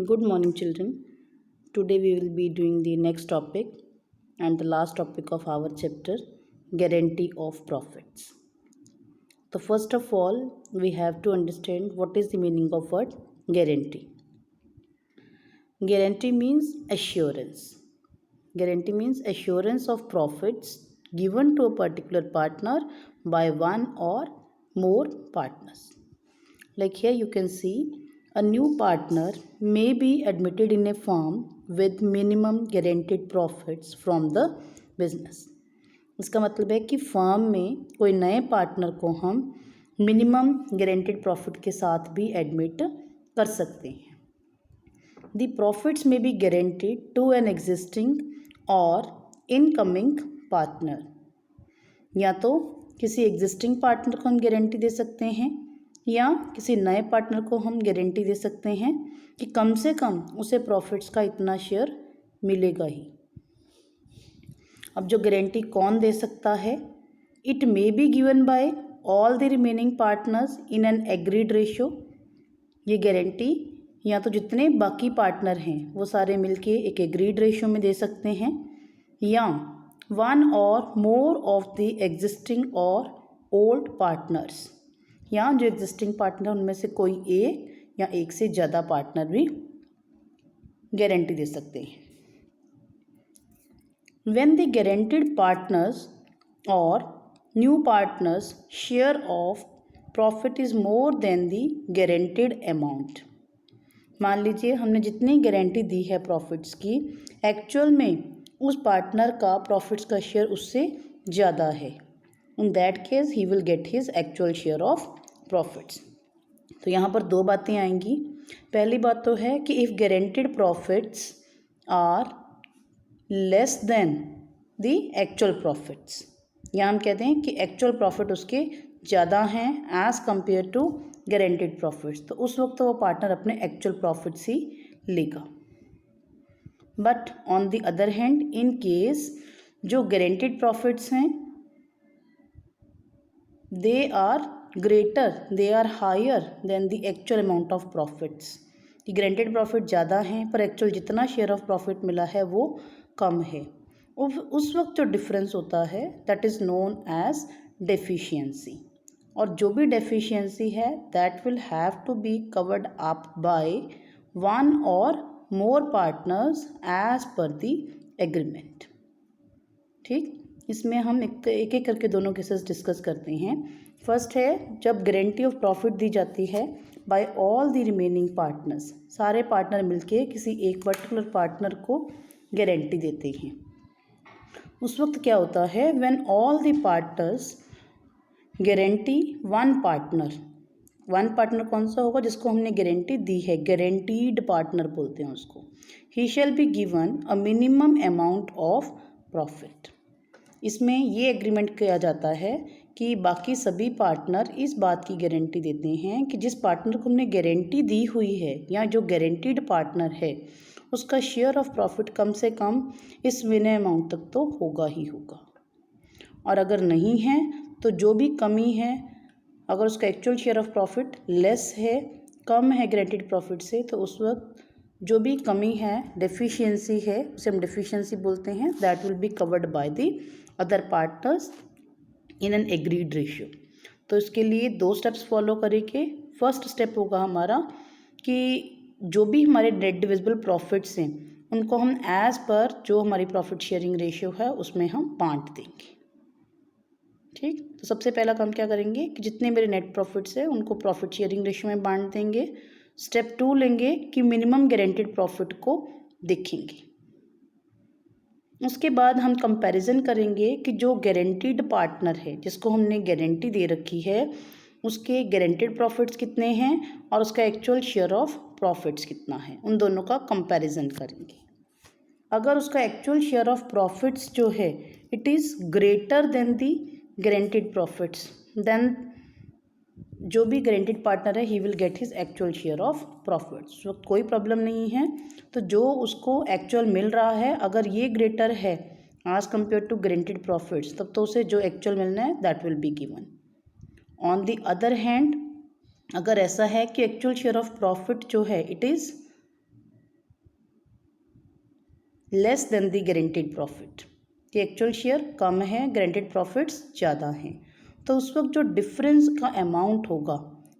Good morning, children. Today we will be doing the next topic and the last topic of our chapter, guarantee of profits. So, first of all, we have to understand what is the meaning of word guarantee. Guarantee means assurance. Guarantee means assurance of profits given to a particular partner by one or more partners. Like here you can see a new partner may be admitted in a firm with minimum guaranteed profits from the business. इसका मतलब है कि firm में कोई नए partner को हम minimum guaranteed profit के साथ भी एडमिट कर सकते हैं. द प्रॉफिट्स में be guaranteed to an existing और इनकमिंग पार्टनर. या तो किसी एग्जिस्टिंग पार्टनर को हम गारंटी दे सकते हैं या किसी नए पार्टनर को हम गारंटी दे सकते हैं कि कम से कम उसे प्रॉफिट्स का इतना शेयर मिलेगा ही. अब जो गारंटी कौन दे सकता है? It may be given by all the remaining partners in an agreed ratio. ये गारंटी या तो जितने बाकी पार्टनर हैं वो सारे मिलके एक एग्रीड रेशियो में दे सकते हैं या one or more of the existing और ओल्ड पार्टनर्स, या जो एग्जिस्टिंग पार्टनर उनमें से कोई एक या एक से ज़्यादा पार्टनर भी गारंटी दे सकते हैं. When the guaranteed partners or new partners share of profit is more than the guaranteed amount. मान लीजिए हमने जितनी गारंटी दी है प्रॉफिट्स की, एक्चुअल में उस पार्टनर का प्रॉफिट्स का शेयर उससे ज़्यादा है. In that case he will get his actual share of profits. तो यहाँ पर दो बातें आएंगी. पहली बात तो है कि if guaranteed profits are less than the actual profits, या हम कहते हैं कि एक्चुअल प्रॉफिट उसके ज़्यादा हैं as compare to guaranteed profits, तो उस वक्त तो वो पार्टनर अपने एक्चुअल प्रॉफिट्स ही लेगा. But on the other hand, in case जो गारंटेड प्रॉफिट्स हैं they are greater, they are higher than the actual amount of profits, कि गारंटेड प्रॉफिट ज़्यादा हैं पर एक्चुअल जितना शेयर ऑफ प्रॉफिट मिला है वो कम है. उस वक्त जो डिफरेंस होता है that is known as deficiency. और जो भी डेफिशिएंसी है that will have to be covered up by one or more partners as per the agreement. ठीक, इसमें हम एक करके दोनों केसेस डिस्कस करते हैं. फर्स्ट है जब गारंटी ऑफ प्रॉफिट दी जाती है by all the remaining partners, सारे पार्टनर मिलके किसी एक पर्टिकुलर पार्टनर को गारंटी देते हैं. उस वक्त क्या होता है? When all the partners guarantee one partner. One partner कौन सा होगा? जिसको हमने गारंटी दी है, गारंटीड पार्टनर बोलते हैं उसको. He shall be given a minimum amount of profit. इसमें ये एग्रीमेंट किया जाता है कि बाकी सभी पार्टनर इस बात की गारंटी देते हैं कि जिस पार्टनर को हमने गारंटी दी हुई है या जो गारंटीड पार्टनर है उसका शेयर ऑफ प्रॉफिट कम से कम इस विनय अमाउंट तक तो होगा ही होगा. और अगर नहीं है तो जो भी कमी है, अगर उसका actual share of profit less है, कम है गारंटीड प्रॉफिट से, तो उस वक्त जो भी कमी है, डेफिशिएंसी है, उसे हम डेफिशिएंसी बोलते हैं, that will be covered by the other partners in an agreed ratio. तो इसके लिए दो स्टेप्स फॉलो करेंगे. फर्स्ट स्टेप होगा हमारा कि जो भी हमारे नेट डिविजिबल प्रॉफिट्स हैं उनको हम एज पर जो हमारी प्रॉफिट शेयरिंग रेशियो है उसमें हम बांट देंगे. ठीक, तो सबसे पहला काम क्या करेंगे कि जितने मेरे नेट प्रॉफिट्स हैं उनको प्रॉफिट शेयरिंग रेशियो में बांट देंगे. स्टेप 2 लेंगे कि मिनिमम गारंटेड प्रॉफिट को देखेंगे. उसके बाद हम कंपैरिजन करेंगे कि जो गारंटीड पार्टनर है जिसको हमने गारंटी दे रखी है उसके गारंटेड प्रॉफिट्स कितने हैं और उसका एक्चुअल शेयर ऑफ प्रॉफिट्स कितना है, उन दोनों का कंपैरिजन करेंगे. अगर उसका एक्चुअल शेयर ऑफ प्रॉफिट्स जो है it is greater than the guaranteed profits, then जो भी गारंटेड पार्टनर है he will get his actual share of profits. तो कोई प्रॉब्लम नहीं है. तो जो उसको एक्चुअल मिल रहा है अगर ये ग्रेटर है as compare to guaranteed profits, तब तो उसे जो एक्चुअल मिलना है that will be given. On the other hand, अगर ऐसा है कि एक्चुअल शेयर ऑफ प्रॉफिट जो है it is less than the guaranteed profit, कि एक्चुअल शेयर कम है, गारंटीड प्रॉफिट्स ज़्यादा हैं, तो उस वक्त जो डिफरेंस का अमाउंट होगा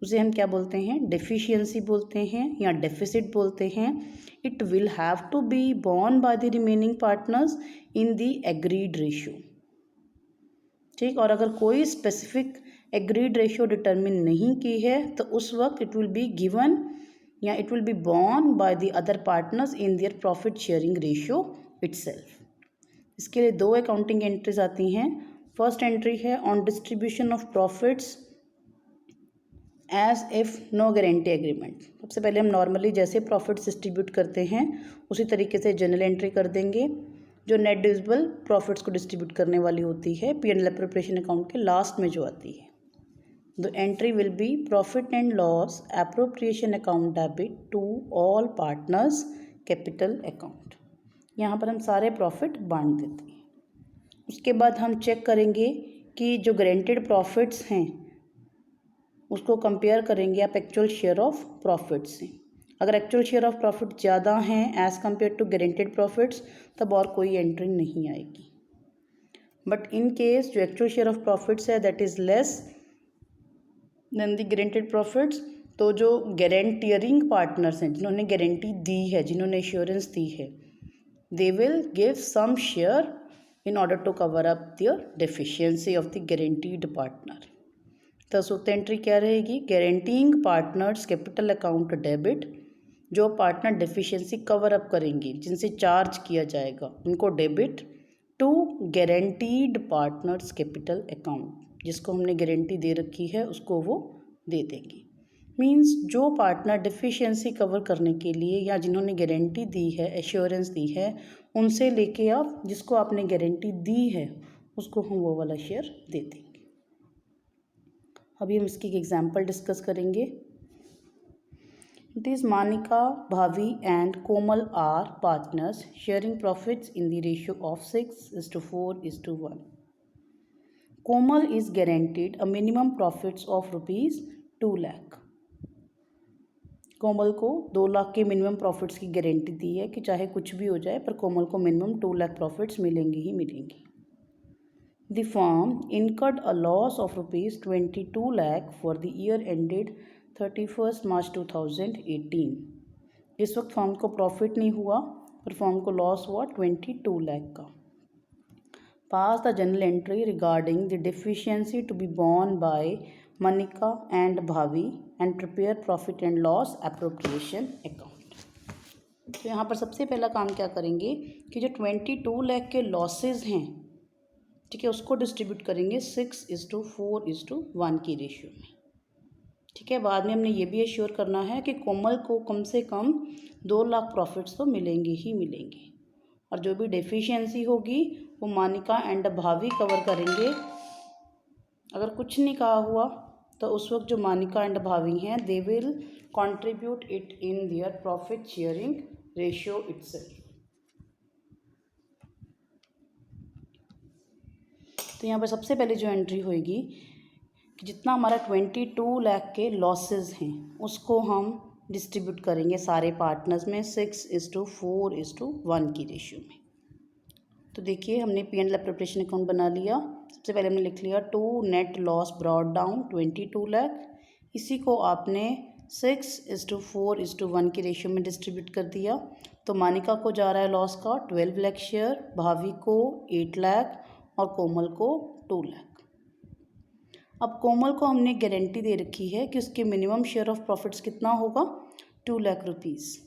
उसे हम क्या बोलते हैं, डेफिशिएंसी बोलते हैं या डेफिसिट बोलते हैं। It will have to be borne by the remaining partners in the agreed ratio. ठीक, और अगर कोई स्पेसिफिक एग्रीड रेशियो डिटरमिन नहीं की है तो उस वक्त इट विल बी गिवन या it will be borne by the other partners in their profit sharing ratio itself. इसके लिए दो अकाउंटिंग एंट्रीज आती हैं। फर्स्ट एंट्री है on distribution of profits as if no guarantee agreement. सबसे पहले हम नॉर्मली जैसे प्रॉफिट्स डिस्ट्रीब्यूट करते हैं उसी तरीके से जनरल एंट्री कर देंगे, जो नेट डिविजिबल प्रॉफिट्स को डिस्ट्रीब्यूट करने वाली होती है P&L अप्रोप्रिएशन अकाउंट के लास्ट में जो आती है। The entry will be profit and loss appropriation account debit to all partners capital account. यहाँ पर हम सारे प्रॉफिट बांट देते हैं। उसके बाद हम चेक करेंगे कि जो गारंटेड प्रॉफिट्स हैं उसको कंपेयर करेंगे आप एक्चुअल शेयर ऑफ प्रॉफिट से। अगर एक्चुअल शेयर ऑफ प्रॉफिट ज़्यादा हैं as compare to guaranteed profits तब और कोई एंट्री नहीं आएगी। बट इन केस जो एक्चुअल शेयर ऑफ प्रॉफिट्स है that is less than the guaranteed profits, तो जो गारंटियरिंग पार्टनर्स हैं जिन्होंने गारंटी दी है, जिन्होंने एश्योरेंस दी है, they will give some share in order to cover up their deficiency of the guaranteed partner। तो सूत्र एंट्री क्या रहेगी, guaranteeing partners capital account debit, जो पार्टनर डेफिशिएंसी कवर अप करेंगे जिनसे चार्ज किया जाएगा उनको debit to guaranteed partners capital account, जिसको हमने गारंटी दे रखी है उसको वो दे देंगे। मीन्स जो पार्टनर डिफिशिएंसी कवर करने के लिए या जिन्होंने गारंटी दी है, एश्योरेंस दी है, उनसे लेके आप जिसको आपने गारंटी दी है उसको हम वो वाला शेयर दे देंगे। अभी हम इसकी एक एग्जांपल डिस्कस करेंगे। It is Manika, Bhavi and Komal are partners sharing profits in the ratio of 6:4:1। Komal is guaranteed a minimum profits of ₹2 lakh. Komal को 2 लाख के मिनिमम प्रॉफिट्स की गारंटी दी है कि चाहे कुछ भी हो जाए पर कोमल को मिनिमम 2 लाख प्रॉफिट्स मिलेंगे ही मिलेंगे। The firm incurred a loss of ₹22 lakh for the year ended 31st March 2018। इस वक्त फर्म को प्रॉफिट नहीं हुआ पर फर्म को लॉस हुआ 22 लाख का। Pass the general entry regarding the deficiency to be borne by Manika and Bhavi and prepare profit and loss appropriation account. तो यहाँ पर सबसे पहला काम क्या करेंगे कि जो 22 लाख के लॉसेज हैं, ठीक है, उसको डिस्ट्रीब्यूट करेंगे 6:4:1 की रेशियो में। ठीक है, बाद में हमने ये भी एश्योर करना है कि कोमल को कम से कम 2 लाख प्रॉफिट्स तो मिलेंगे ही मिलेंगे, और जो भी डेफिशिएंसी होगी वो मानिका एंड भावी कवर करेंगे। अगर कुछ नहीं कहा हुआ तो उस वक्त जो मानिका एंड भावी हैं they will contribute it in their profit sharing ratio itself. तो यहाँ पर सबसे पहले जो एंट्री होगी कि जितना हमारा 22 लाख के लॉसेस हैं उसको हम डिस्ट्रीब्यूट करेंगे सारे पार्टनर्स में 6:4:1 की रेशियो में। तो देखिए हमने P&L अप्रोप्रिएशन अकाउंट बना लिया। सबसे पहले हमने लिख लिया to net loss brought down 22 lakh. इसी को आपने 6:4:1 की रेशियो में डिस्ट्रीब्यूट कर दिया। तो मानिका को जा रहा है लॉस का 12 लाख शेयर, भावी को 8 लाख और कोमल को 2 लाख। अब कोमल को हमने गारंटी दे रखी है कि उसके मिनिमम शेयर ऑफ प्रॉफिट्स कितना होगा, 2 लाख रुपीज़।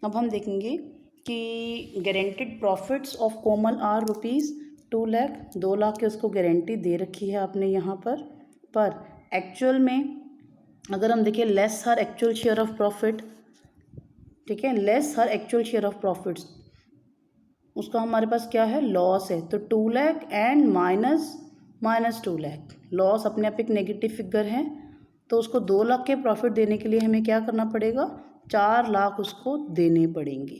अब हम देखेंगे कि guaranteed profits of Komal are ₹2 lakh. 2 lakh के उसको गारंटी दे रखी है आपने यहाँ पर एक्चुअल में अगर हम देखें less her actual share of profit, ठीक है, less her actual share of profits, उसका हमारे पास क्या है, लॉस है। तो 2 lakh and minus 2 lakh, loss अपने आप एक नेगेटिव फिगर है। तो उसको 2 लाख के प्रॉफिट देने के लिए हमें क्या करना पड़ेगा, 4 लाख उसको देने पड़ेंगे।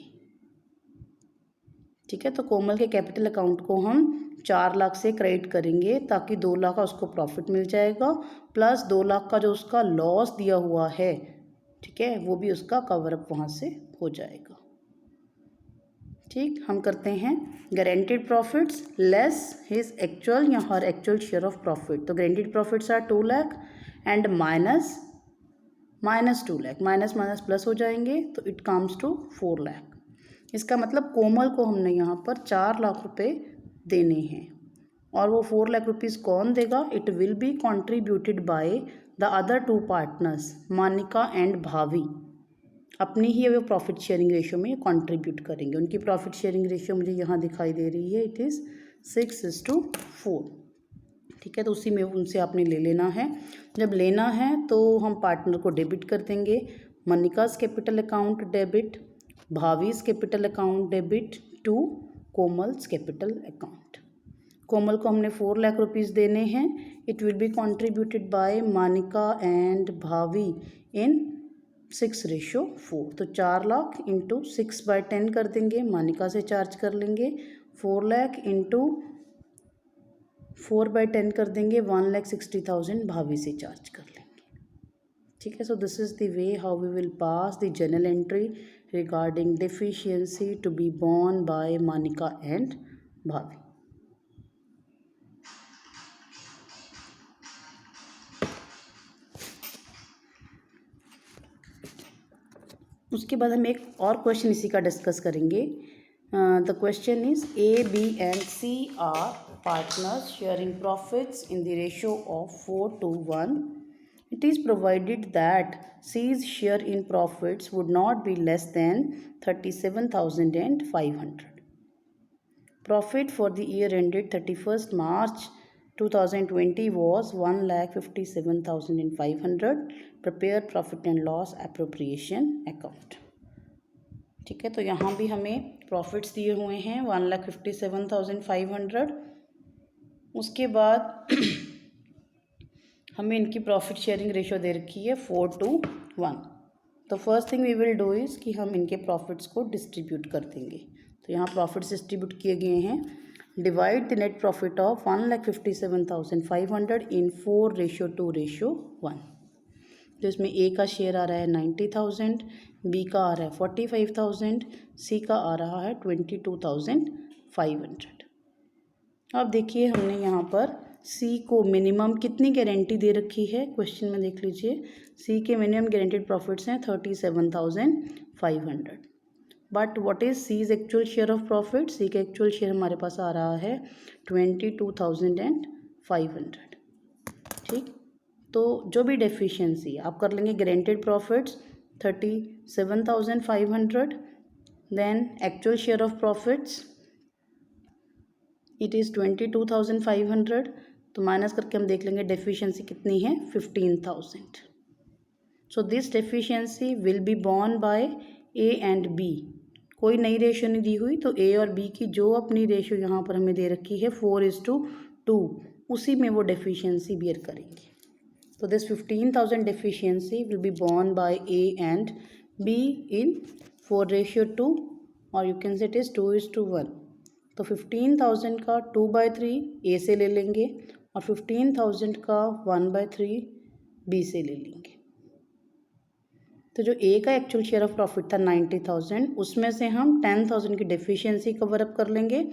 ठीक है, तो कोमल के कैपिटल अकाउंट को हम 4 लाख से क्रेडिट करेंगे ताकि 2 लाख का उसको प्रॉफिट मिल जाएगा, प्लस 2 लाख का जो उसका लॉस दिया हुआ है, ठीक है, वो भी उसका कवर अप वहाँ से हो जाएगा। ठीक, हम करते हैं guaranteed profits less his actual या her actual share of profit. तो guaranteed profits are 2 lakh and minus 2 lakh, minus minus plus हो जाएंगे तो इट कम्स टू 4 लाख। इसका मतलब कोमल को हमने यहाँ पर 4 लाख रुपए देने हैं और वो 4 लाख रुपीज़ कौन देगा? It will be contributed bye the other 2 partners Manika and भावी। अपनी ही वो प्रॉफिट शेयरिंग रेशियो में कंट्रीब्यूट करेंगे। उनकी प्रॉफिट शेयरिंग रेशियो मुझे यहाँ दिखाई दे रही है, इट इज़ 6:4। ठीक है, तो उसी में उनसे आपने ले लेना है। जब लेना है तो हम पार्टनर को डेबिट कर देंगे। Manika's capital account debit, Bhavi's capital account debit to Komal's capital account. Komal को हमने 4 लाख रुपीज़ देने हैं। It will be contributed by Manika and Bhavi in 6:4। तो 4 लाख इंटू 6/10 कर देंगे, मानिका से चार्ज कर लेंगे। 4 लाख इंटू 4/10 कर देंगे, 1,60,000 भावी से चार्ज कर लेंगे। ठीक है, so this is the way how we will pass the journal entry regarding deficiency to be borne by Manika and Bhavi. उसके बाद हम एक और क्वेश्चन इसी का डिस्कस करेंगे। The question is A, B and C are partners sharing profits in the ratio of 4:1. It is provided that C's share in profits would not be less than 37,500. Profit for the year ended 31st March 2020 was 1,57,500. Prepare profit and loss appropriation account. ठीक है, तो यहाँ भी हमें profits दिए हुए हैं 1,57,500। उसके बाद हमें इनकी प्रॉफिट शेयरिंग रेशियो दे रखी है 4:1। तो first thing we will do is कि हम इनके प्रॉफिट्स को डिस्ट्रीब्यूट कर देंगे। तो यहाँ प्रॉफिट्स डिस्ट्रीब्यूट किए गए हैं। Divide the net profit of 1,57,500 इन 4:2:1। तो इसमें ए का शेयर आ रहा है 90,000, बी का आ रहा है 45,000, सी का आ रहा है 22,500। अब देखिए हमने यहाँ पर सी को मिनिमम कितनी गारंटी दे रखी है, क्वेश्चन में देख लीजिए। सी के मिनिमम गारंटेड प्रॉफिट्स हैं 37,500। But what is C's actual share of profit? C का एक्चुअल शेयर हमारे पास आ रहा है 22,500। ठीक, तो जो भी डेफिशिएंसी आप कर लेंगे guaranteed profits 37,500, then actual share of profits it is 22,500। तो माइनस करके हम देख लेंगे डेफिशिएंसी कितनी है 15,000। So this deficiency will be borne by A and B. कोई नई रेशियो नहीं दी हुई, तो ए और बी की जो अपनी रेशियो यहाँ पर हमें दे रखी है 4:2, उसी में वो डेफिशिएंसी बियर करेंगे। तो this 15,000 deficiency will be borne by A and B in 4:2, और you can say it is 2:1। तो 15,000 का 2/3 A से ले लेंगे और 15,000 का 1/3 B से ले लेंगे। तो जो A का एक्चुअल शेयर ऑफ प्रॉफिट था 90,000, उसमें से हम 10,000 की डेफिशिएंसी कवर अप कर लेंगे।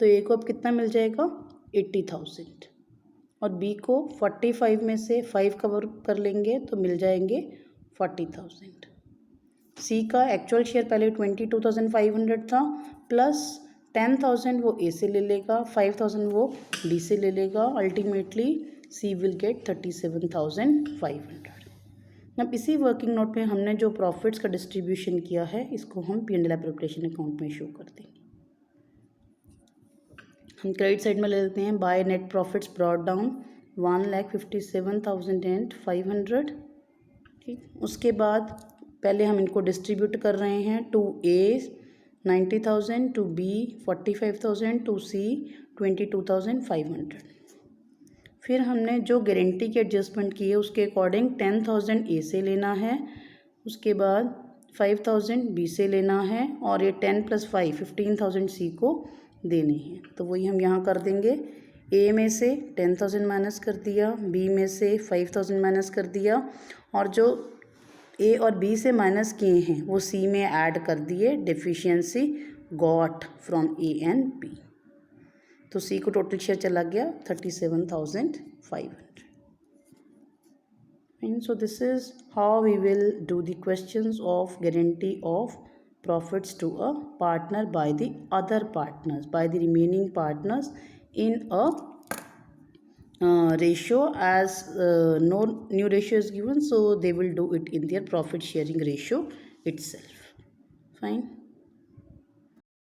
तो A को अब कितना मिल जाएगा 80,000, और बी को 45 में से 5 कवर कर लेंगे तो मिल जाएंगे 40,000। सी का एक्चुअल शेयर पहले 22,500 था, प्लस 10,000 वो ए से ले लेगा, 5,000 वो बी से ले लेगा। Ultimately C will get 37,500। अब इसी वर्किंग नोट में हमने जो प्रॉफिट्स का डिस्ट्रीब्यूशन किया है इसको हम P&L एप्रोप्रिएशन अकाउंट में शो कर देंगे। हम क्रेडिट साइड में ले लेते हैं। By net profits brought down 1,57,500। ठीक, उसके बाद पहले हम इनको डिस्ट्रीब्यूट कर रहे हैं to A 90,000, to B 45,000, to C 22,500। फिर हमने जो गारंटी की एडजस्टमेंट की है उसके अकॉर्डिंग 10,000 ए से लेना है, उसके बाद 5,000 बी से लेना है, और ये 10 + 5 15,000 सी को देने हैं। तो वही हम यहाँ कर देंगे। ए में से 10,000 माइनस कर दिया, बी में से 5,000 माइनस कर दिया, और जो ए और बी से माइनस किए हैं वो सी में ऐड कर दिए। Deficiency got from A and B. तो सी को टोटल शेयर चला गया 37,500। And so this is how we will do the questions of guarantee of profits to a partner by the other partners, by the remaining partners in a ratio, as no new ratio is given, so they will do it in their profit sharing ratio itself. Fine.